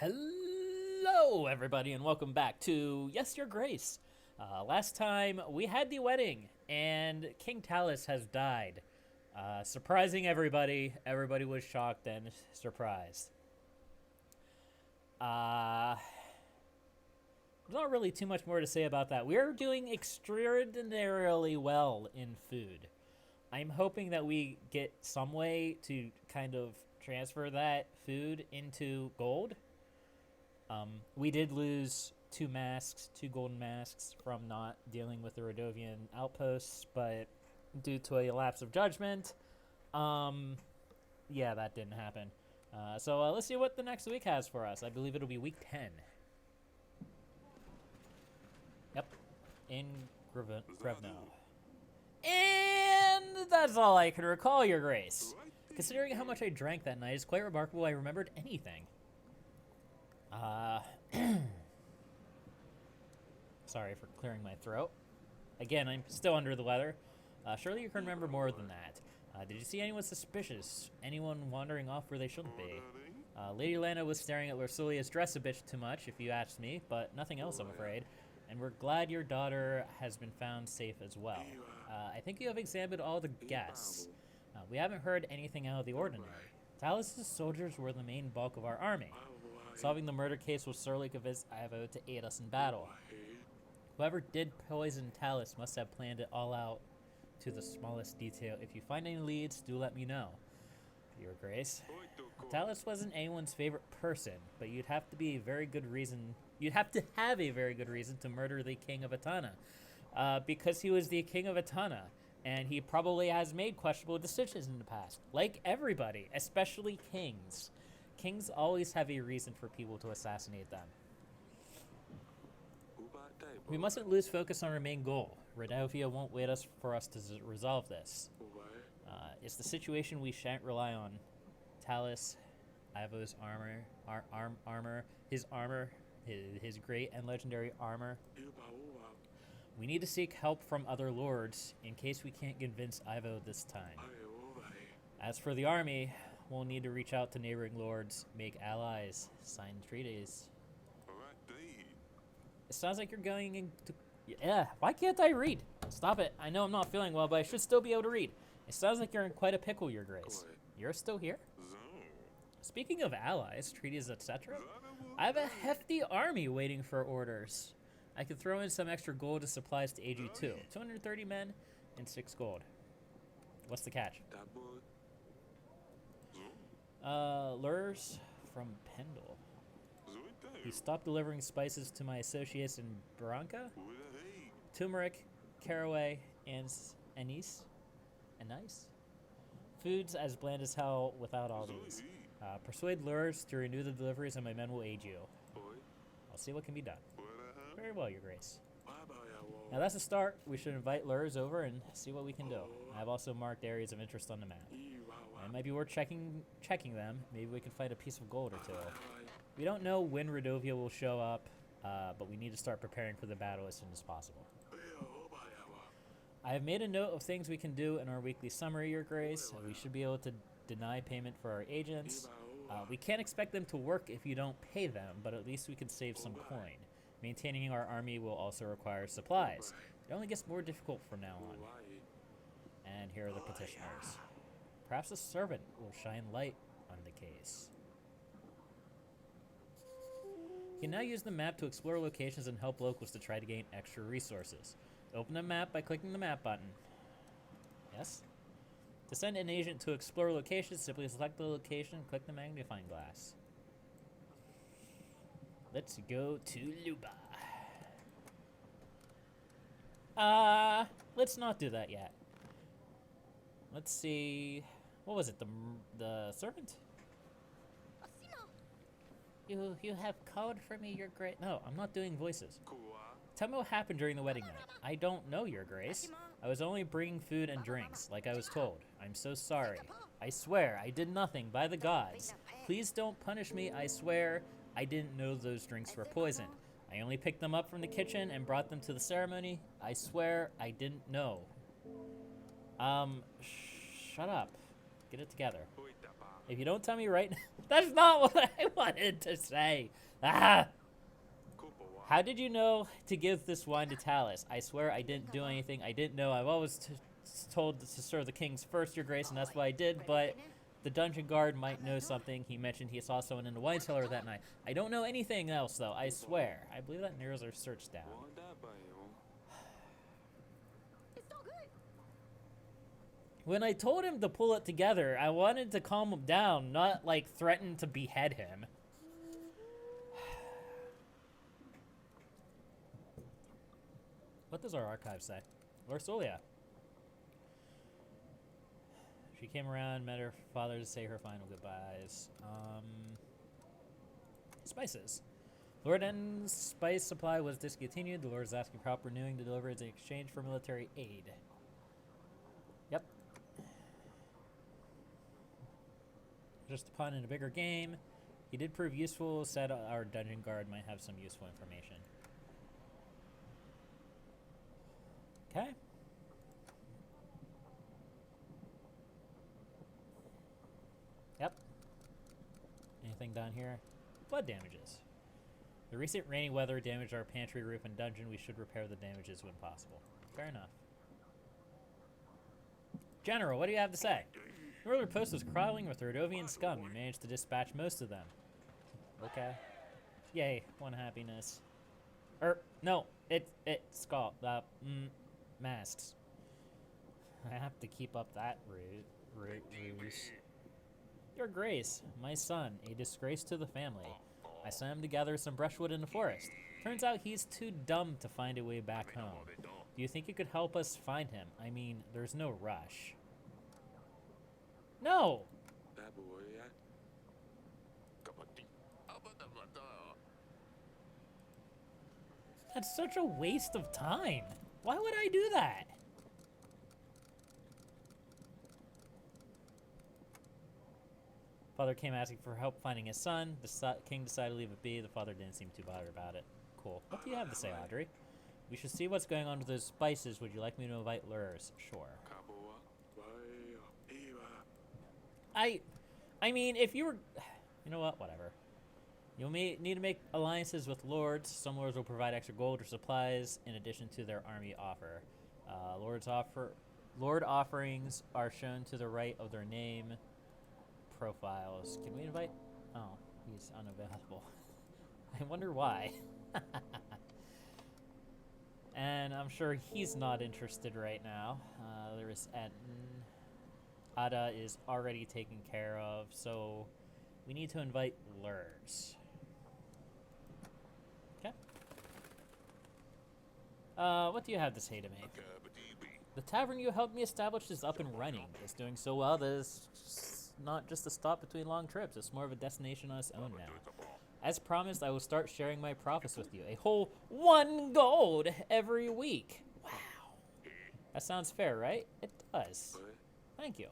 Hello, everybody, and welcome back to Yes, Your Grace. Last time we had the wedding, and King Talus has died. Surprising everybody. Everybody was shocked and surprised. There's not really too much more to say about that. We're doing extraordinarily well in food. I'm hoping that we get some way to kind of transfer that food into gold. We did lose two golden masks from not dealing with the Rodovian outposts, but due to a lapse of judgment, yeah, that didn't happen. So let's see what the next week has for us. I believe it'll be week 10. Yep, in Grevno. And that's all I can recall, Your Grace. Considering how much I drank that night, it's quite remarkable I remembered anything. Sorry for clearing my throat. Again, I'm still under the weather. Surely you can remember more than that. Did you see anyone suspicious? Anyone wandering off where they shouldn't be? Lady Lana was staring at Larsilia's dress a bit too much, if you asked me, but nothing else, I'm afraid. And we're glad your daughter has been found safe as well. I think you have examined all the guests. We haven't heard anything out of the ordinary. Talus's soldiers were the main bulk of our army. Solving the murder case will surely convince Ivo to aid us in battle. Whoever did poison Talus must have planned it all out to the smallest detail. If you find any leads, do let me know. Your Grace. Talus wasn't anyone's favorite person, but you'd have to have a very good reason to murder the King of Etana. Because he was the King of Etana, and he probably has made questionable decisions in the past. Like everybody, especially kings. Kings always have a reason for people to assassinate them. We mustn't lose focus on our main goal. Rodovia won't wait for us to resolve this. It's the situation we shan't rely on. Talus, Ivo's his great and legendary armor. We need to seek help from other lords in case we can't convince Ivo this time. As for the army, we'll need to reach out to neighboring lords, make allies, sign treaties. It sounds like you're going into... Yeah, why can't I read? Stop it. I know I'm not feeling well, but I should still be able to read. It sounds like you're in quite a pickle, Your Grace. You're still here? Speaking of allies, treaties, etc., I have a hefty army waiting for orders. I could throw in some extra gold as supplies to aid you too. 230 men and 6 gold. What's the catch? Lures from Pendle. He stopped delivering spices to my associates in Barranca, turmeric, caraway, and anise. Foods as bland as hell without all these. Persuade lures to renew the deliveries and my men will aid you. I'll see what can be done. Very well, Your Grace. Now that's a start. We should invite lures over and see what we can do. I've also marked areas of interest on the map. It might be worth checking them. Maybe we can find a piece of gold or two. We don't know when Rodovia will show up, but we need to start preparing for the battle as soon as possible. I have made a note of things we can do in our weekly summary, Your Grace. We should be able to deny payment for our agents. We can't expect them to work if you don't pay them, but at least we can save some coin. Maintaining our army will also require supplies. It only gets more difficult from now on. And here are the petitioners. Perhaps a servant will shine light on the case. You can now use the map to explore locations and help locals to try to gain extra resources. Open a map by clicking the map button. Yes? To send an agent to explore locations, simply select the location and click the magnifying glass. Let's go to Luba. Let's not do that yet. Let's see. What was it? The servant? You have code for me, Your Grace. No, I'm not doing voices. Tell me what happened during the wedding night. I don't know, Your Grace. I was only bringing food and drinks, like I was told. I'm so sorry. I swear, I did nothing, by the gods. Please don't punish me, I swear. I didn't know those drinks were poisoned. I only picked them up from the kitchen and brought them to the ceremony. I swear, I didn't know. Shut up. Get it together. If you don't tell me right now, that's not what I wanted to say. Ah! How did you know to give this wine to Talus? I swear I didn't do anything. I didn't know. I've always told to serve the kings first, your grace, and that's what I did, but the dungeon guard might know something. He mentioned he saw someone in the wine cellar that night. I don't know anything else, though, I swear. I believe that narrows our search down. When I told him to pull it together, I wanted to calm him down, not, like, threaten to behead him. What does our archive say? Larissa. She came around, met her father to say her final goodbyes. Spices. Lord En's spice supply was discontinued. The Lord is asking crop renewing to deliver it in exchange for military aid. Yep. Just a pun in a bigger game. He did prove useful, said our dungeon guard might have some useful information. Okay. Yep. Anything down here? Flood damages. The recent rainy weather damaged our pantry, roof, and dungeon. We should repair the damages when possible. Fair enough. General, what do you have to say? The northern post was crawling with Rodovian scum. We managed to dispatch most of them. Okay. Yay, one happiness. No, it's skull. Masks. I have to keep up that ruse. Your Grace, my son, a disgrace to the family. I sent him to gather some brushwood in the forest. Turns out he's too dumb to find a way back home. Do you think you could help us find him? I mean, there's no rush. No! That's such a waste of time. Why would I do that? Father came asking for help finding his son. The king decided to leave it be. The father didn't seem too bothered about it. Cool. What do you have to say, Audrey? We should see what's going on with those spices. Would you like me to invite lures? Sure. I mean, if you were... You know what? Whatever. You'll need to make alliances with lords. Some lords will provide extra gold or supplies in addition to their army offer. Lord offerings are shown to the right of their name. Profiles. Can we invite? Oh, he's unavailable. I wonder why. And I'm sure he's not interested right now. There is Ada is already taken care of, so we need to invite lures. Okay. What do you have to say to me? The tavern you helped me establish is up and running. It's doing so well that it's not just a stop between long trips. It's more of a destination on its own now. As promised, I will start sharing my profits with you. A whole 1 gold every week. Wow. That sounds fair, right? It does. Thank you.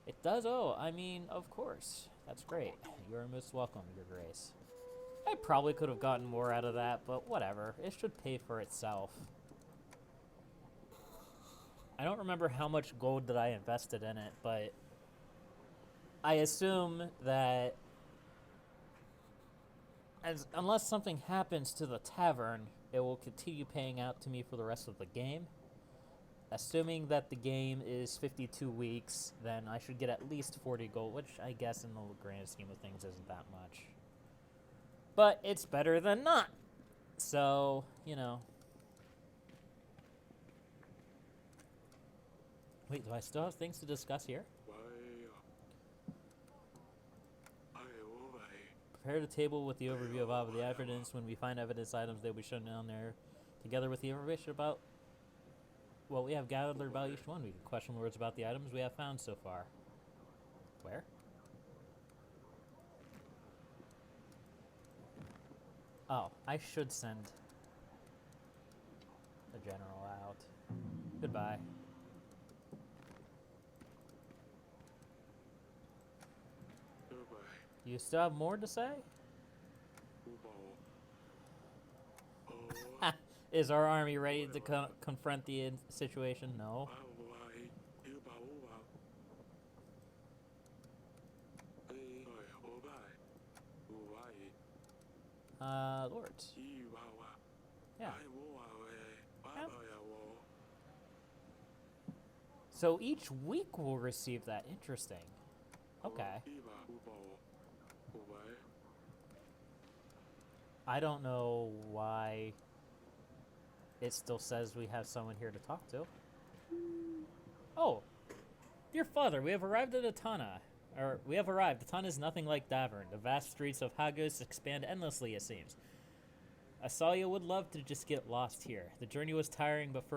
It does? Oh, I mean, of course. That's great. You are most welcome, Your Grace. I probably could have gotten more out of that, but whatever. It should pay for itself. I don't remember how much gold that I invested in it, but I assume that unless something happens to the tavern, it will continue paying out to me for the rest of the game. Assuming that the game is 52 weeks, then I should get at least 40 gold, which I guess in the grand scheme of things isn't that much. But it's better than not. So, you know. Wait, do I still have things to discuss here? Prepare the table with the overview of all of the evidence. When we find evidence items, they'll be shown down there, together with the information about what we have gathered about each one. We can question lords about the items we have found so far. Where? Oh, I should send the general out. Goodbye. You still have more to say? Is our army ready to confront the situation? No. Lords. Yeah. Yep. So each week we'll receive that. Interesting. Okay. I don't know why it still says we have someone here to talk to. Oh, dear father, we have arrived at Etana. Etana is nothing like Davern. The vast streets of Hagos expand endlessly, it seems. Asalia would love to just get lost here. The journey was tiring, but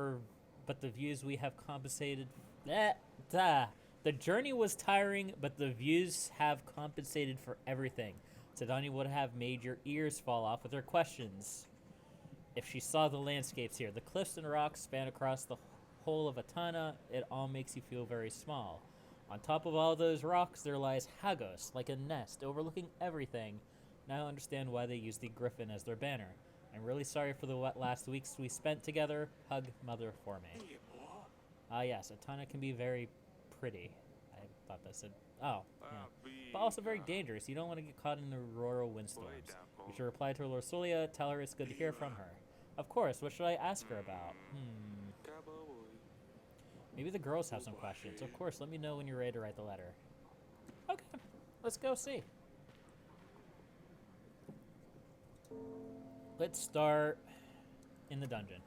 the views we have compensated. The journey was tiring, but the views have compensated for everything. Tadani would have made your ears fall off with her questions if she saw the landscapes here. The cliffs and rocks span across the whole of Etana. It all makes you feel very small. On top of all those rocks, there lies Hagos, like a nest, overlooking everything. Now I understand why they use the griffin as their banner. I'm really sorry for the last weeks we spent together. Hug mother for me. Yes, Etana can be very pretty. I thought that said... Oh, yeah. But also very dangerous. You don't want to get caught in the auroral windstorms. You should reply to Lorsulia, tell her it's good to hear from her. Of course, what should I ask her about? Maybe the girls have some questions. Of course, let me know when you're ready to write the letter. Okay, let's go see. Let's start in the dungeon.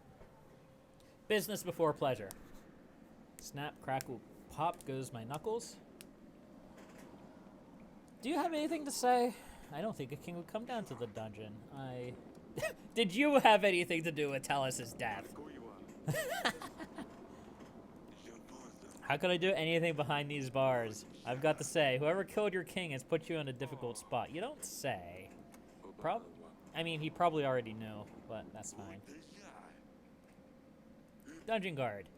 Business before pleasure. Snap, crackle, pop goes my knuckles. Do you have anything to say? I don't think a king would come down to the dungeon. Did you have anything to do with Talus's death? How could I do anything behind these bars? I've got to say, whoever killed your king has put you in a difficult spot. You don't say. I mean, he probably already knew, but that's fine. Dungeon guard.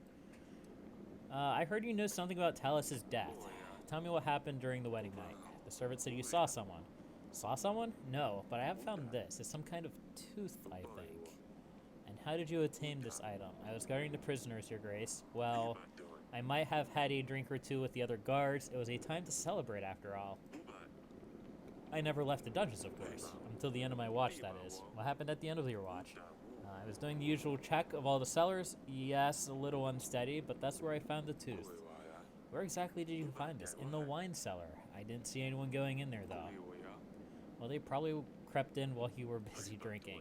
I heard you know something about Talus's death. Tell me what happened during the wedding night. The servant said you saw someone. Saw someone? No, but I have found this. It's some kind of tooth, I think. And how did you attain this item? I was guarding the prisoners, Your Grace. Well, I might have had a drink or two with the other guards. It was a time to celebrate, after all. I never left the dungeons, of course. Until the end of my watch, that is. What happened at the end of your watch? I was doing the usual check of all the cellars. Yes, a little unsteady, but that's where I found the tooth. Where exactly did you find this? In the wine cellar. I didn't see anyone going in there, though. Well, they probably crept in while you were busy drinking.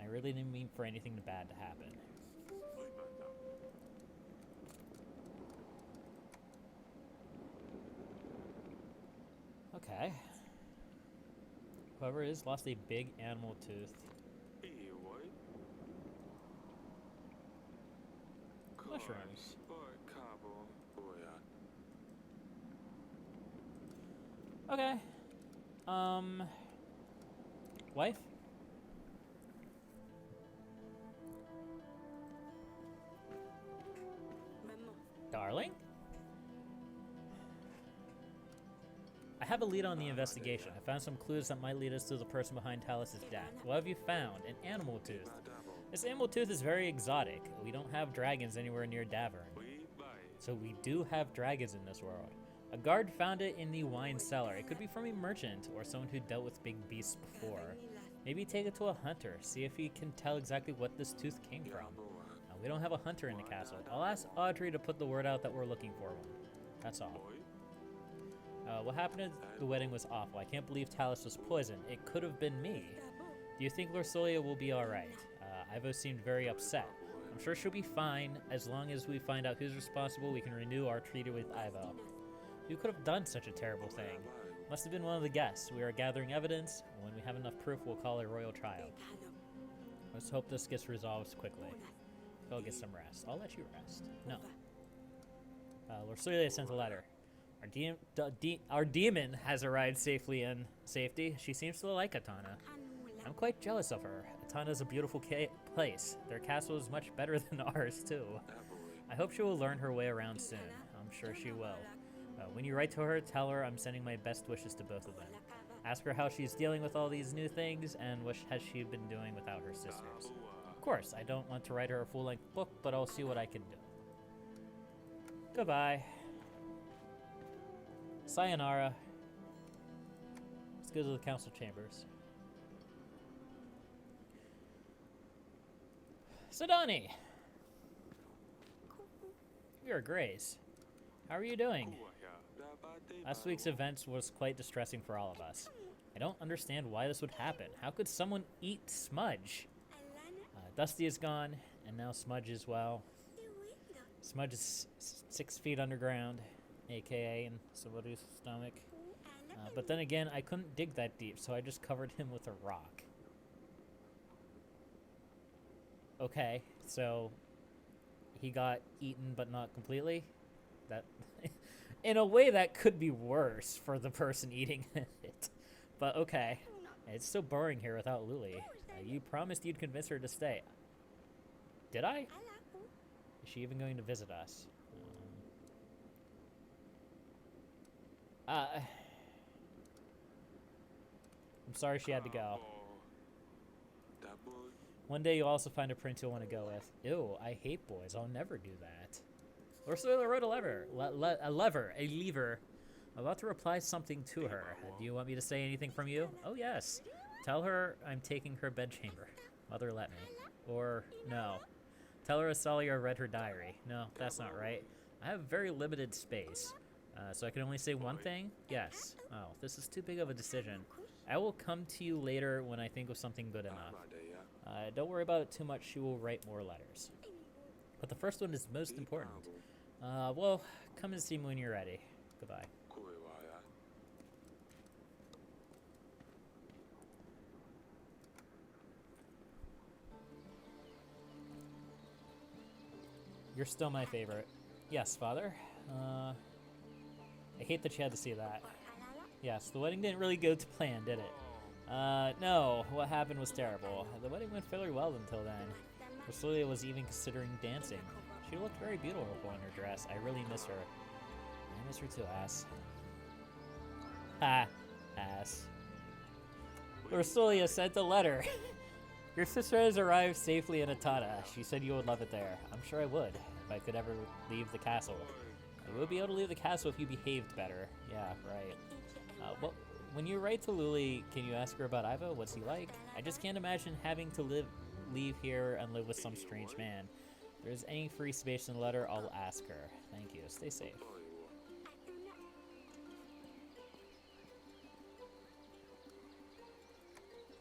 I really didn't mean for anything bad to happen. Okay. Whoever it is lost a big animal tooth. Mushrooms. Okay. Wife? Darling? I have a lead on the investigation. I found some clues that might lead us to the person behind Talus's death. What have you found? An animal tooth. This animal tooth is very exotic. We don't have dragons anywhere near Davern. So we do have dragons in this world. A guard found it in the wine cellar. It could be from a merchant or someone who dealt with big beasts before. Maybe take it to a hunter, see if he can tell exactly what this tooth came from. We don't have a hunter in the castle. I'll ask Audrey to put the word out that we're looking for one. That's all. What happened at the wedding was awful. I can't believe Talus was poisoned. It could have been me. Do you think Lorsulia will be alright? Ivo seemed very upset. I'm sure she'll be fine. As long as we find out who's responsible, we can renew our treaty with Ivo. Who could have done such a terrible thing? Must have been one of the guests. We are gathering evidence. When we have enough proof, we'll call a royal trial. Let's hope this gets resolved quickly. Go get some rest. I'll let you rest. No. Lorsulia sent a letter. Our demon has arrived safely in safety. She seems to like Etana. I'm quite jealous of her. Etana is a beautiful place. Their castle is much better than ours, too. I hope she will learn her way around soon. I'm sure she will. When you write to her, tell her I'm sending my best wishes to both of them. Ask her how she's dealing with all these new things and what has she been doing without her sisters. Of course, I don't want to write her a full-length book, but I'll see what I can do. Goodbye. Sayonara. Let's go to the council chambers. Sidani! Your Grace. How are you doing? Last week's events was quite distressing for all of us. I don't understand why this would happen. How could someone eat Smudge? Dusty is gone, and now Smudge as well. Smudge is 6 feet underground, aka in somebody's stomach. But then again, I couldn't dig that deep, so I just covered him with a rock. Okay, so he got eaten but not completely? That, in a way, that could be worse for the person eating it. But okay, it's so boring here without Luli. You promised you'd convince her to stay. Did I? Is she even going to visit us? I'm sorry she had to go. One day you'll also find a prince you'll want to go with. Ew, I hate boys. I'll never do that. Ursula wrote a lever. A lever. I'm about to reply something to her. Do you want me to say anything from you? Oh, yes. Tell her I'm taking her bedchamber. Mother, let me. Or, no. Tell her Asalia read her diary. No, that's not right. I have very limited space. So I can only say one thing? Yes. Oh, this is too big of a decision. I will come to you later when I think of something good enough. Don't worry about it too much. She will write more letters. But the first one is most important. Well, come and see me when you're ready. Goodbye. You're still my favorite. Yes, Father. I hate that you had to see that. Yes, the wedding didn't really go to plan, did it? No, what happened was terrible. The wedding went fairly well until then. Rosalia was even considering dancing. She looked very beautiful in her dress. I really miss her. I miss her too, ass. Ha, ass. Rosalia sent a letter. Your sister has arrived safely in Etana. She said you would love it there. I'm sure I would, if I could ever leave the castle. I would be able to leave the castle if you behaved better. Yeah, right. Well, when you write to Luli, can you ask her about Ivo? What's he like? I just can't imagine having to leave here and live with some strange man. If there's any free space in the letter, I'll ask her. Thank you. Stay safe.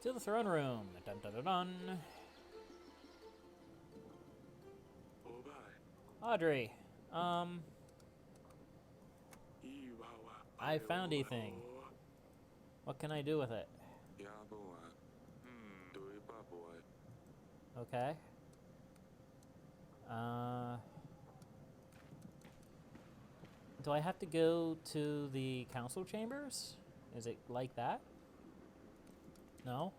To the throne room. Dun dun dun dun. Audrey, I found a thing. What can I do with it? Okay. Do I have to go to the council chambers? Is it like that? No?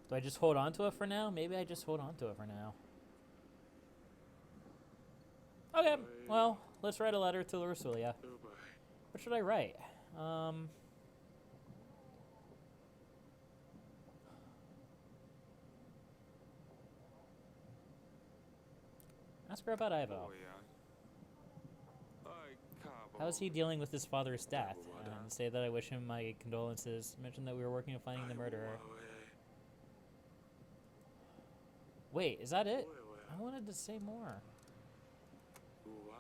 Do I just hold on to it for now? Maybe I just hold on to it for now. Okay, well, let's write a letter to Larissa. What should I write? Ask her about Ivo. How's he dealing with his father's death? Say that I wish him my condolences. Mention that we were working on finding the murderer. Wait, is that it? I wanted to say more.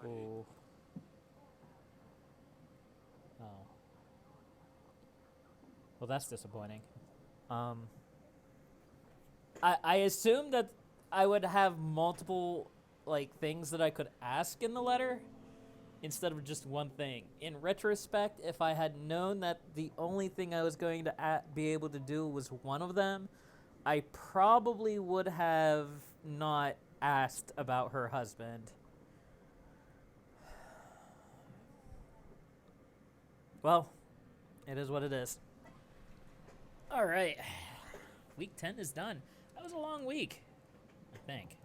Ooh. Oh. Well, that's disappointing. I assumed that I would have multiple, like, things that I could ask in the letter instead of just one thing. In retrospect, if I had known that the only thing I was going to be able to do was one of them, I probably would have not asked about her husband. Well, it is what it is. All right. Week 10 is done. That was a long week, I think.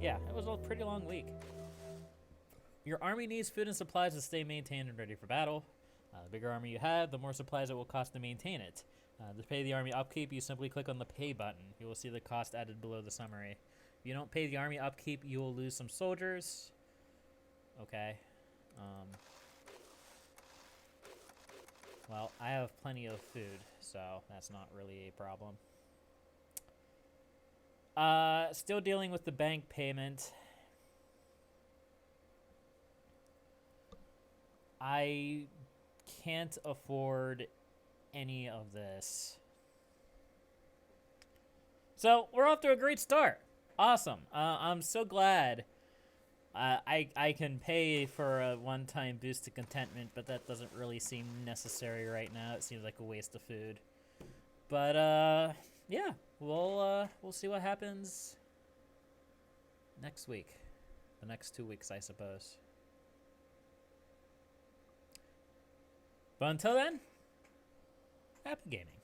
Yeah, it was a pretty long week. Your army needs food and supplies to stay maintained and ready for battle. The bigger army you have, the more supplies it will cost to maintain it. To pay the army upkeep, you simply click on the pay button. You will see the cost added below the summary. If you don't pay the army upkeep, you will lose some soldiers. Okay. Well, I have plenty of food, so that's not really a problem. Still dealing with the bank payment. I can't afford any of this. So, we're off to a great start. Awesome. I'm so glad I can pay for a one-time boost to contentment, but that doesn't really seem necessary right now. It seems like a waste of food. But, yeah. We'll see what happens next week. The next 2 weeks, I suppose. But until then, happy gaming.